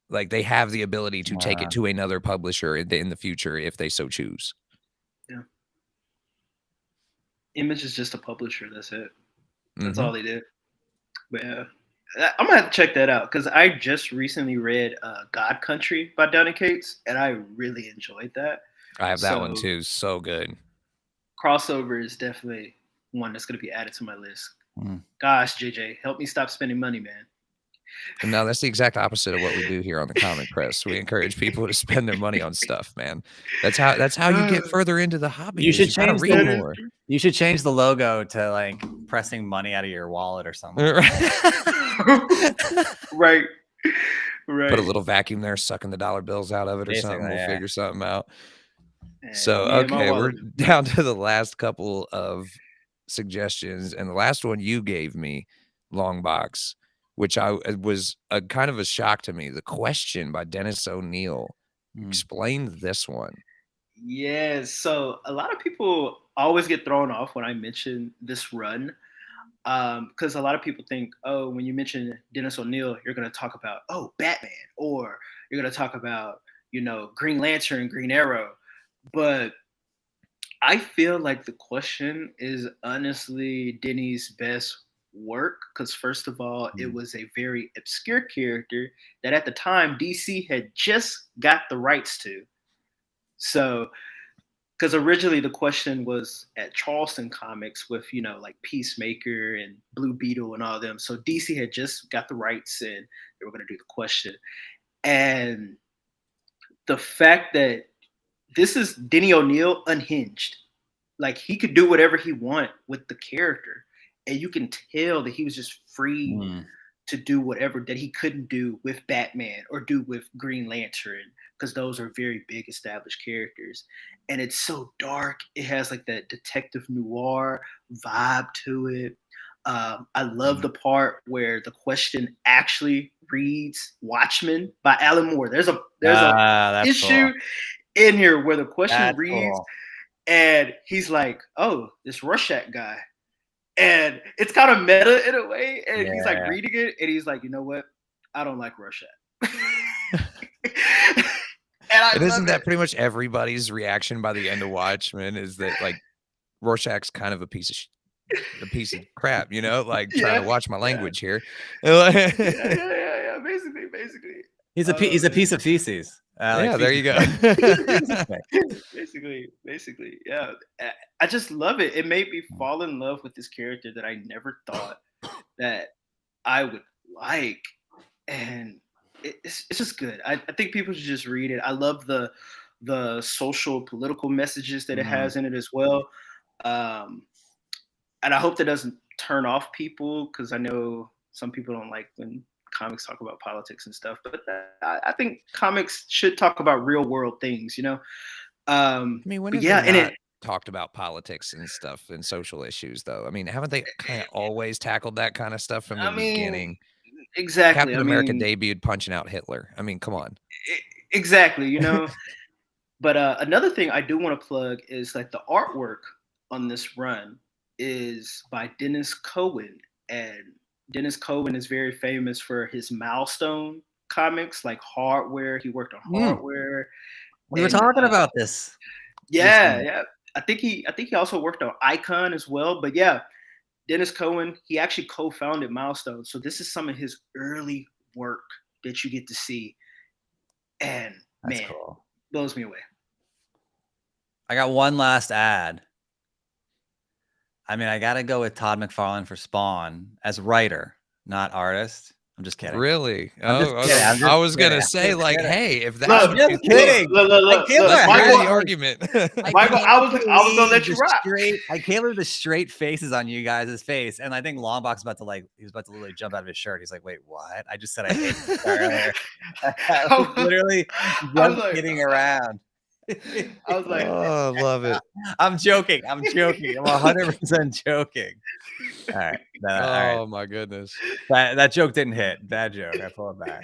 Like they have the ability to take it to another publisher in the future if they so choose. Yeah. Image is just a publisher. That's it. That's all they did. But yeah, I'm gonna have to check that out because I just recently read God Country by Donny Cates, and I really enjoyed that. I have that one too. So good. Crossover is definitely one that's gonna be added to my list. Gosh, JJ, help me stop spending money, man. No, that's the exact opposite of what we do here on the Comic Press. We encourage people to spend their money on stuff, man. That's how you get further into the hobby. You should change read more. You should change the logo to like pressing money out of your wallet or something. Right. Put a little vacuum there, sucking the dollar bills out of it or something. We'll figure something out. So, okay, we're down to the last couple of suggestions. And the last one you gave me, Longbox, which was a kind of a shock to me. The Question by Dennis O'Neil. Explain this one. Yes. So a lot of people always get thrown off when I mention this run. Because a lot of people think, oh, when you mention Dennis O'Neil, you're going to talk about, oh, Batman, or you're going to talk about, Green Lantern, Green Arrow. But I feel like The Question is honestly Denny's best work because, first of all, it was a very obscure character that at the time DC had just got the rights to. So, because originally The Question was at Charleston Comics with, like Peacemaker and Blue Beetle and all of them. So DC had just got the rights and they were going to do The Question. And the fact that this is Denny O'Neil unhinged. Like he could do whatever he want with the character. And you can tell that he was just free to do whatever that he couldn't do with Batman or do with Green Lantern, because those are very big established characters. And it's so dark. It has like that detective noir vibe to it. I love the part where The Question actually reads Watchmen by Alan Moore. There's a issue in here where The Question reads and he's like, oh, this Rorschach guy. And it's kind of meta in a way. And he's like reading it and he's like, you know what? I don't like Rorschach. And isn't that pretty much everybody's reaction by the end of Watchmen is that like Rorschach's kind of a piece of crap, like trying to watch my language here. Yeah. Basically. He's a piece of feces. There you go. basically, yeah. I just love it. It made me fall in love with this character that I never thought that I would like, and it's just good. I think people should just read it. I love the social political messages that it has in it as well, and I hope that doesn't turn off people because I know some people don't like when comics talk about politics and stuff, but I think comics should talk about real world things, I mean, when talked about politics and stuff and social issues, though? I mean, haven't they kind of always tackled that kind of stuff from the beginning? Exactly. Captain America debuted punching out Hitler. I mean, come on. Exactly. But another thing I do want to plug is like the artwork on this run is by Dennis Cohen, and Dennis Cohen is very famous for his Milestone comics, like Hardware. He worked on Hardware. We were talking about this. Yeah. I think he also worked on Icon as well. But yeah, Dennis Cohen, he actually co-founded Milestone. So this is some of his early work that you get to see. And that's cool. Blows me away. I got one last ad. I mean, I got to go with Todd McFarlane for Spawn as writer, not artist. I'm just kidding. Really? I was going to say, like, hey, if that's what you're kidding. Look, Michael, the argument. Michael, I was going to let you rock. I can't believe the straight faces on you guys' face. And I think Longbox he's about to literally jump out of his shirt. He's like, wait, what? I just said I hate this earlier. I was literally just kidding around. I was like, oh, love it. I'm joking. I'm 100% joking. All right. Oh, my goodness. That joke didn't hit. Bad joke. I pull it back.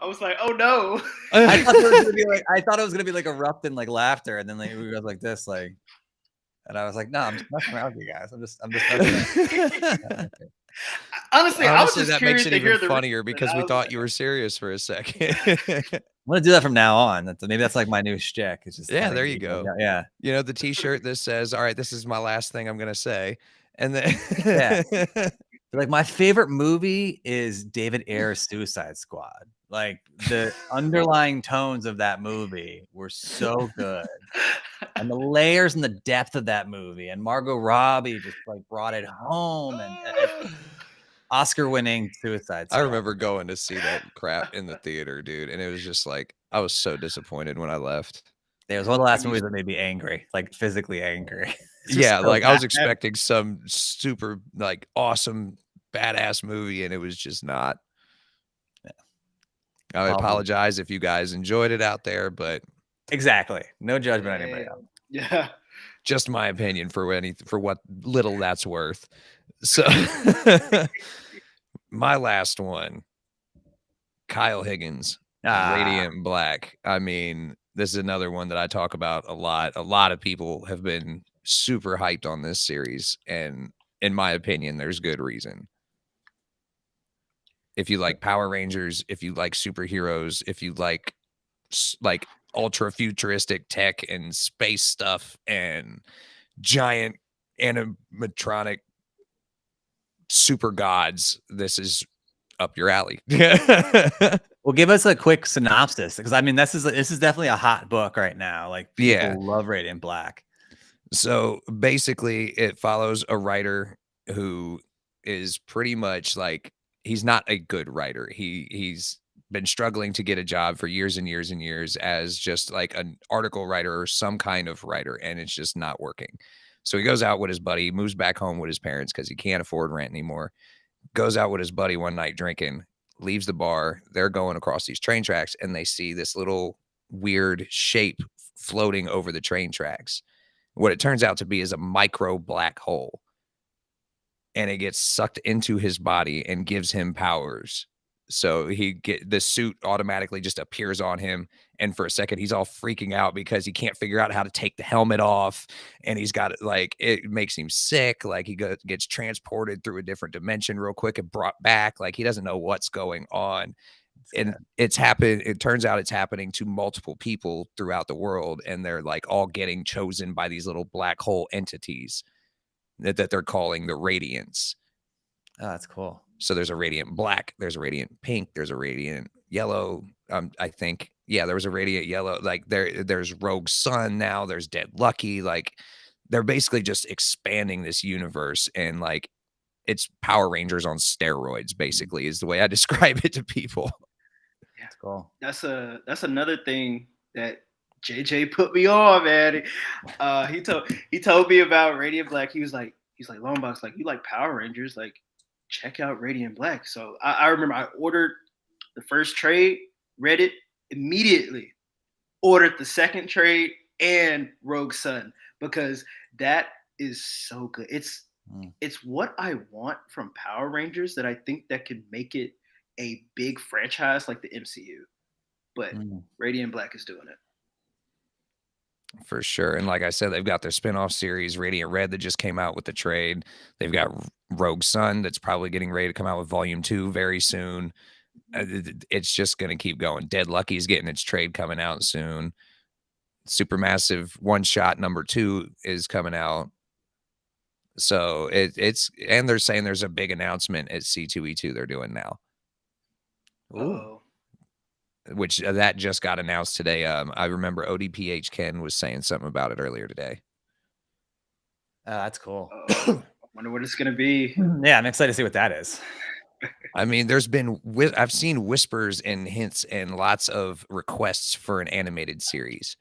I was like, oh no. I thought it was gonna be like erupting like laughter, and then like we go like this, like, and I was like, no, I'm just messing around with you guys. I'm just messing around. Honestly, I was Honestly, just that curious makes it to hear even the funnier reason. because I we was thought like, you were serious for a second. I'm gonna do that from now on. Maybe that's like my new shtick. It's just Yeah, kinda there you geek. go. Yeah. You know, the T-shirt that says, "All right, this is my last thing I'm gonna say," and then Yeah. Like my favorite movie is David Ayer's Suicide Squad. Like the underlying tones of that movie were so good. And the layers and the depth of that movie, and Margot Robbie just like brought it home, and Oscar-winning Suicide I Squad. remember going to see that crap in the theater, dude, and it was just like I was so disappointed when I left. It was one of the last movies that made me angry, like physically angry. It's just Yeah, so like I was bad. expecting some super like awesome badass movie, and it was just not. I apologize if you guys enjoyed it out there, but Exactly. No judgment on anybody else. yeah. just my opinion for what little that's worth. So my last one, Kyle Higgins, Radiant Black. I mean, this is another one that I talk about a lot. A lot of people have been super hyped on this series, and in my opinion, there's good reason. If you like Power Rangers, if you like superheroes, if you like ultra futuristic tech and space stuff and giant animatronic super gods, this is up your alley. Well, give us a quick synopsis, because I mean, this is definitely a hot book right now. Like people love Radiant Black. So basically, it follows a writer who is pretty much like he's not a good writer. He's been struggling to get a job for years and years and years as just like an article writer or some kind of writer, and it's just not working. So he goes out with his buddy, moves back home with his parents because he can't afford rent anymore. Goes out with his buddy one night drinking, leaves the bar. They're going across these train tracks, and they see this little weird shape floating over the train tracks. What it turns out to be is a micro black hole, and it gets sucked into his body and gives him powers. So the suit automatically just appears on him, and for a second he's all freaking out because he can't figure out how to take the helmet off, and he's got it makes him sick. Like he gets transported through a different dimension real quick and brought back. Like he doesn't know what's going on. And it turns out it's happening to multiple people throughout the world, and they're like all getting chosen by these little black hole entities that they're calling the Radiants. Oh, that's cool. So there's a Radiant Black, there's a Radiant Pink, there's a Radiant Yellow. I think, yeah, there was a Radiant Yellow. Like there's Rogue Sun now, there's Dead Lucky. Like they're basically just expanding this universe, and like it's Power Rangers on steroids, basically, is the way I describe it to people. That's cool. That's another thing that JJ put me on, man. He told me about Radiant Black. He's like Longbox, like, you like Power Rangers, like check out Radiant Black. So I remember I ordered the first trade, read it immediately, ordered the second trade and Rogue Sun, because that is so good. It's what I want from Power Rangers, that I think that could make it a big franchise like the MCU. But Radiant Black is doing it. For sure. And like I said, they've got their spinoff series, Radiant Red, that just came out with the trade. They've got Rogue Sun that's probably getting ready to come out with Volume 2 very soon. It's just going to keep going. Dead Lucky's getting its trade coming out soon. Supermassive One Shot number 2 is coming out. So and they're saying there's a big announcement at C2E2 they're doing now. Ooh. Which that just got announced today. I remember ODPH Ken was saying something about it earlier today. That's cool. Wonder what it's gonna be. Yeah, I'm excited to see what that is. I mean, I've seen whispers and hints and lots of requests for an animated series,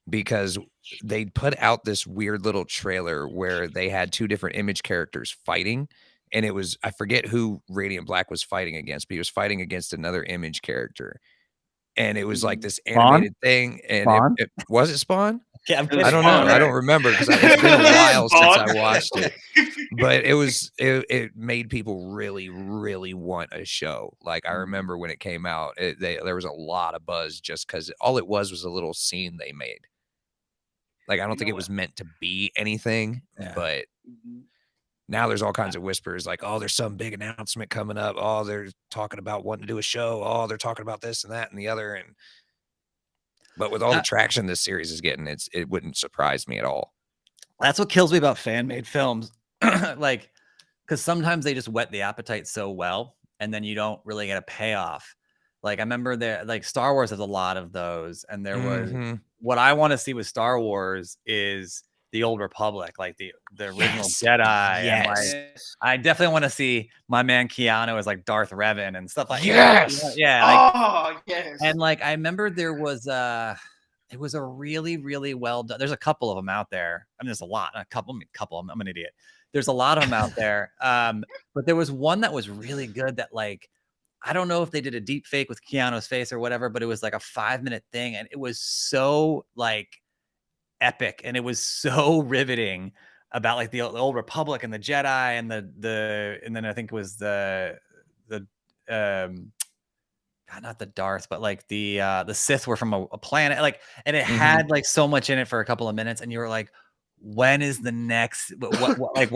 because they put out this weird little trailer where they had two different image characters fighting. And it was, I forget who Radiant Black was fighting against, but he was fighting against another image character. And it was like this animated thing. And was it Spawn? Yeah, I don't know. I don't remember, because it's been a while since I watched it. But it made people really, really want a show. Like I remember when it came out, there was a lot of buzz just because all it was a little scene they made. Like I don't think it was meant to be anything, but now there's all kinds of whispers like, oh, there's some big announcement coming up. Oh, they're talking about wanting to do a show. Oh, they're talking about this and that and the other. But with all the traction this series is getting, it wouldn't surprise me at all. That's what kills me about fan-made films. Like, because sometimes they just whet the appetite so well, and then you don't really get a payoff. Like I remember like Star Wars has a lot of those, and there was what I want to see with Star Wars is the Old Republic, like the original Jedi. And like, I definitely want to see my man Keanu as like Darth Revan and stuff like that. Yeah. Like, yes. And like I remember there was it was a really, really well done. There's a couple of them out there. I mean, there's a lot, a couple. I'm an idiot. There's a lot of them out there. But there was one that was really good that like, I don't know if they did a deep fake with Keanu's face or whatever, but it was like a 5-minute thing. And it was so like epic. And it was so riveting about like the Old Republic and the Jedi and and then I think it was not the Darth, but like the Sith were from a planet, like, and it had like so much in it for a couple of minutes, and you were like, when is the next what and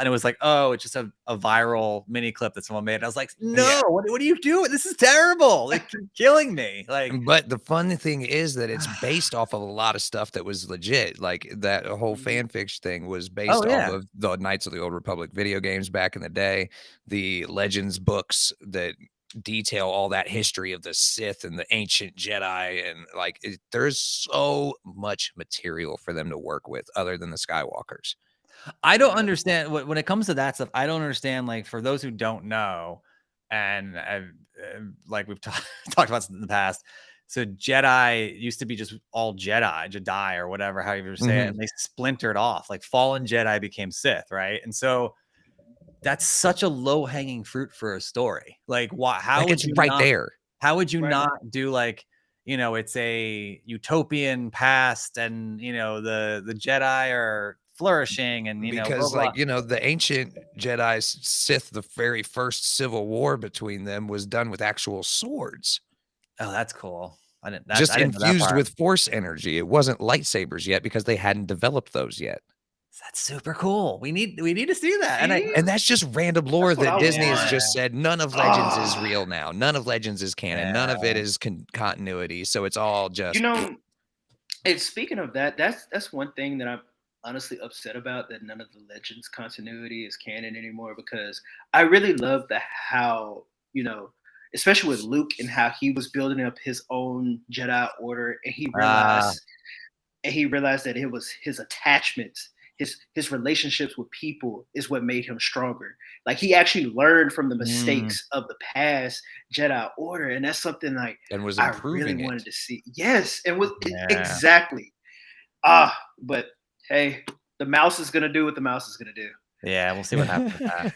it was like, oh, it's just a viral mini clip that someone made. And I was like, no, what are you doing? This is terrible. Like, you're killing me. Like, but the fun thing is that it's based off of a lot of stuff that was legit. Like that whole fanfiction thing was based off of the Knights of the Old Republic video games back in the day, the Legends books that detail all that history of the Sith and the ancient Jedi, and like there's so much material for them to work with other than the Skywalkers. I don't understand when it comes to that stuff. I don't understand, like, for those who don't know, and like we've talked about this in the past. So Jedi used to be just all Jedi or whatever, however you say it, and they splintered off. Like fallen Jedi became Sith, right? And so that's such a low-hanging fruit for a story. Like, how like would you right not, there? How would you not do, like, you know, it's a utopian past, and you know the Jedi are flourishing, and you know, because blah, blah. like, you know, the ancient Jedi Sith, the very first civil war between them was done with actual swords. Oh, that's cool. I didn't infused with force energy. It wasn't lightsabers yet because they hadn't developed those yet. That's super cool. We need to see that. And that's just random lore that Disney has just said none of Legends is real now. None of Legends is canon. None of it is continuity. So it's all just, you know. And speaking of that, that's one thing that I'm honestly upset about, that none of the Legends continuity is canon anymore, because I really love how, you know, especially with Luke and how he was building up his own Jedi Order, and he realized that it was his attachments, his relationships with people is what made him stronger. Like, he actually learned from the mistakes of the past Jedi Order, and that's something like and was I really wanted to see. Yes, and was exactly. But hey, the mouse is gonna do what the mouse is gonna do. Yeah, we'll see what happens with that.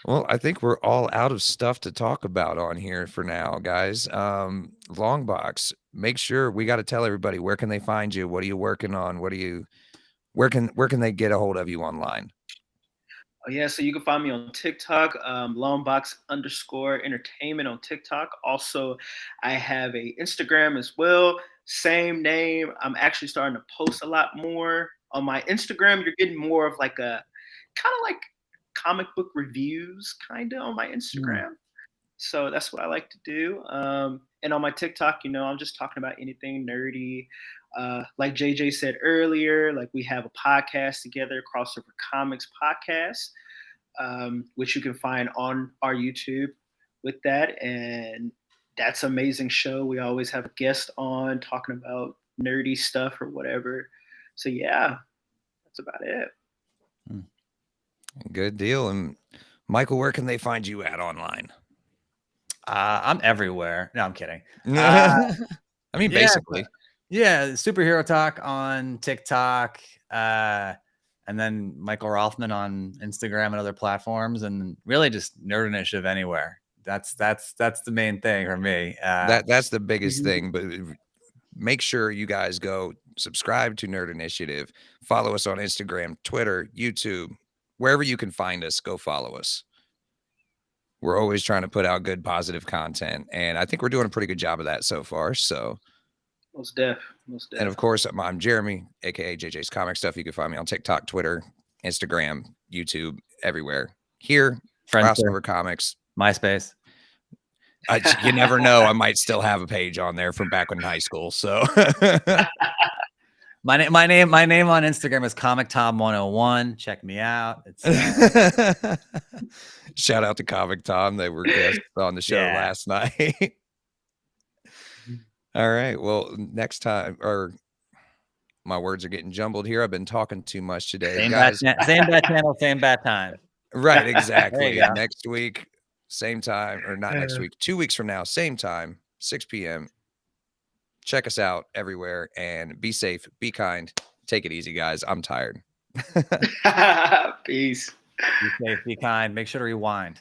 Well, I think we're all out of stuff to talk about on here for now, guys. Longbox, make sure we got to tell everybody, where can they find you? What are you working on? Where can they get a hold of you online? Oh yeah, so you can find me on TikTok, Longbox_entertainment on TikTok. Also, I have a Instagram as well, same name. I'm actually starting to post a lot more on my Instagram. You're getting more of like a kind of like comic book reviews kind of on my Instagram. So that's what I like to do. And on my TikTok, you know, I'm just talking about anything nerdy. Like JJ said earlier, like, we have a podcast together, Crossover Comics Podcast, which you can find on our YouTube with that. And that's an amazing show. We always have a guest on talking about nerdy stuff or whatever. So yeah, that's about it. Good deal. And Michael, where can they find you at online? I'm everywhere. No, I'm kidding. I mean, basically. Yeah, Superhero Talk on TikTok, and then Michael Rothman on Instagram and other platforms, and really just Nerd Initiative anywhere. That's the main thing for me. That's the biggest thing. But make sure you guys go subscribe to Nerd Initiative, follow us on Instagram, Twitter, YouTube, wherever you can find us, go follow us. We're always trying to put out good, positive content, and I think we're doing a pretty good job of that so far. So, Most def. and of course, I'm Jeremy, aka JJ's Comic Stuff. You can find me on TikTok, Twitter, Instagram, YouTube, everywhere. Here, Crossover Comics, MySpace. You never know. I might still have a page on there from back in high school. So my name on Instagram is Comic Tom 101. Check me out. It's shout out to Comic Tom. They were guests on the show last night. All right. Well, next time, or my words are getting jumbled here. I've been talking too much today. Same guys. Same bad channel, same bad time. Right, exactly. There you go. Next week, same time, or not next week, 2 weeks from now, same time, 6 p.m. Check us out everywhere and be safe, be kind, take it easy, guys. I'm tired. Peace. Be safe, be kind. Make sure to rewind.